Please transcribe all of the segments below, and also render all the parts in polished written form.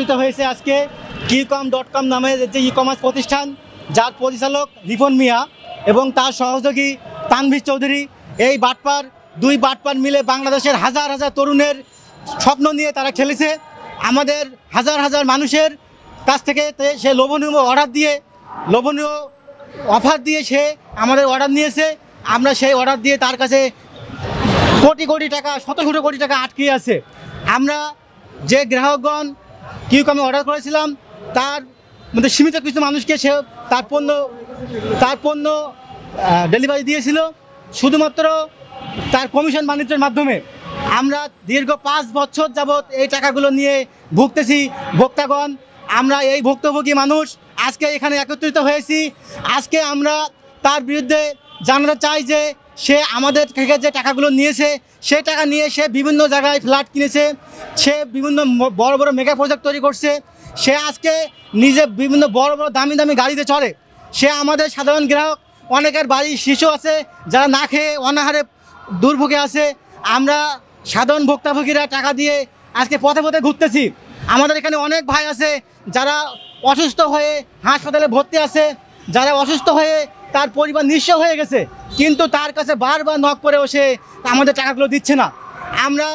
একত্রিত হয়েছে আজকে QCOM.com নামে যে ই-কমার্স প্রতিষ্ঠান, যার পরিচালক রিপন মিয়া এবং তার সহযোগী তানভীর চৌধুরী। এই দুই বাটপার মিলে বাংলাদেশের হাজার হাজার তরুণের স্বপ্ন নিয়ে তারা খেলেছে। আমাদের হাজার হাজার মানুষের কাছ থেকে সে লোভনীয় অফার দিয়ে সে আমাদের অর্ডার নিয়েছে। আমরা সেই অর্ডার দিয়ে তার কাছে কোটি কোটি টাকা, শত শত কোটি টাকা আটকে আছে। আমরা যে গ্রাহকগণ QCOM-এ অর্ডার করেছিলাম তার মধ্যে সীমিত কিছু মানুষকে সে তার পণ্য ডেলিভারি দিয়েছিল শুধুমাত্র তার কমিশন বাণিজ্যের মাধ্যমে। আমরা দীর্ঘ 5 বছর যাবৎ এই টাকাগুলো নিয়ে ভুগতেছি ভোক্তাগণ। আমরা এই ভুক্তভোগী মানুষ আজকে এখানে একত্রিত হয়েছি। আজকে আমরা তার বিরুদ্ধে জানাতে চাই যে সে আমাদের থেকে যে টাকাগুলো নিয়েছে, সেই টাকা নিয়ে সে বিভিন্ন জায়গায় ফ্ল্যাট কিনেছে, সে বিভিন্ন বড় বড় মেগা প্রজেক্ট তৈরি করছে, সে আজকে নিজে বিভিন্ন বড় বড় দামি দামি গাড়িতে চড়ে। সে আমাদের সাধারণ গ্রাহক, অনেকের বাড়ির শিশু আছে যারা না খেয়ে অনাহারে দুর্ভোগে আছে। আমরা সাধারণ ভোক্তাভোগীরা টাকা দিয়ে আজকে পথে পথে ঘুরতেছি। আমাদের এখানে অনেক ভাই আছে যারা অসুস্থ হয়ে হাসপাতালে ভর্তি আছে, যারা অসুস্থ হয়ে তার পরিবার নিঃস্ব হয়ে গেছে, কিন্তু তার কাছে বারবার নক করেও সে আমাদের টাকাগুলো দিচ্ছে না। আমরা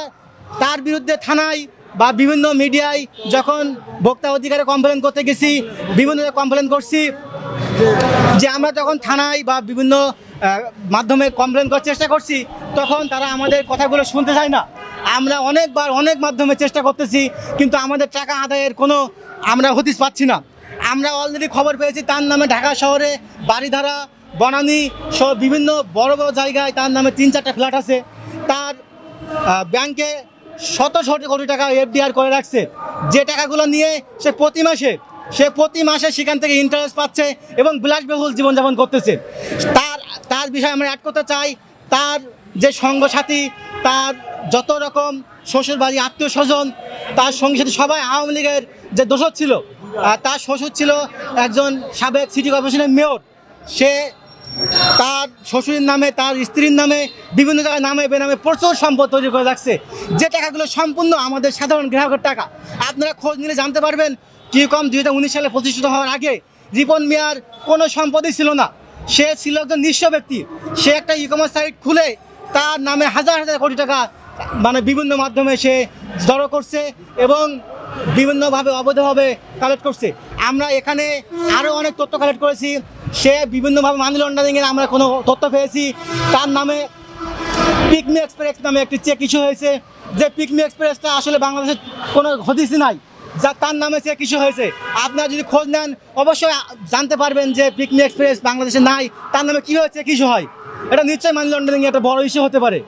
তার বিরুদ্ধে থানায় বা বিভিন্ন মিডিয়ায় যখন ভোক্তা অধিকারে কমপ্লেন করতে গেছি, বিভিন্ন কমপ্লেন করছি, যে আমরা যখন থানায় বা বিভিন্ন মাধ্যমে কমপ্লেন করার চেষ্টা করছি, তখন তারা আমাদের কথাগুলো শুনতে চায় না। আমরা অনেক মাধ্যমে চেষ্টা করতেছি, কিন্তু আমাদের টাকা আদায়ের কোনো আমরা হদিস পাচ্ছি না। আমরা অলরেডি খবর পেয়েছি তার নামে ঢাকা শহরে বাড়িধারা, বনানী সহ বিভিন্ন বড় বড় জায়গায় তার নামে 3-4টা ফ্ল্যাট আছে। তার ব্যাংকে শত শত কোটি টাকা FDR করে রাখছে, যে টাকাগুলো নিয়ে সে প্রতি মাসে সেখান থেকে ইন্টারেস্ট পাচ্ছে এবং বিলাসবহুল জীবনযাপন করতেছে। তার বিষয়ে আমরা অ্যাড করতে চাই, তার যে সঙ্গসাথী, তার যত রকম শ্বশুরবাড়ি আত্মীয় স্বজন, তার সঙ্গী সাথী সবাই আওয়ামী লীগের যে দোষর ছিল। তার শ্বশুর ছিল একজন সাবেক সিটি কর্পোরেশনের মেয়র। সে তার শ্বশুরের নামে, তার স্ত্রীর নামে, বিভিন্ন জায়গায় নামে বেনামে প্রচুর সম্পদ তৈরি করে রাখছে, যে টাকাগুলো সম্পূর্ণ আমাদের সাধারণ গ্রাহকের টাকা। আপনারা খোঁজ নিলে জানতে পারবেন QCOM 2019 সালে প্রতিষ্ঠিত হওয়ার আগে রিপন মিয়ার কোনো সম্পদই ছিল না। সে ছিল একজন নিঃস্ব ব্যক্তি। সে একটা ই-কমার্স সাইট খুলে তার নামে হাজার হাজার কোটি টাকা বিভিন্ন মাধ্যমে সে জড়ো করছে এবং বিভিন্নভাবে অবৈধভাবে কালেক্ট করছে। আমরা এখানে আরও অনেক তথ্য কালেক্ট করেছি। সে বিভিন্নভাবে মানি লন্ডারিংয়ের আমরা কোনো তথ্য পেয়েছি। তার নামে পিকমি এক্সপ্রেস নামে একটি চেক ইস্যু হয়েছে, যে পিকমি এক্সপ্রেসটা আসলে বাংলাদেশের কোনো হদিসই নাই, যা তার নামে চেক ইস্যু হয়েছে। আপনারা যদি খোঁজ নেন অবশ্যই জানতে পারবেন যে পিকমি এক্সপ্রেস বাংলাদেশে নাই, তার নামে কীভাবে চেক ইস্যু হয়। এটা নিশ্চয়ই মানি লন্ডারিং একটা বড় ইস্যু হতে পারে।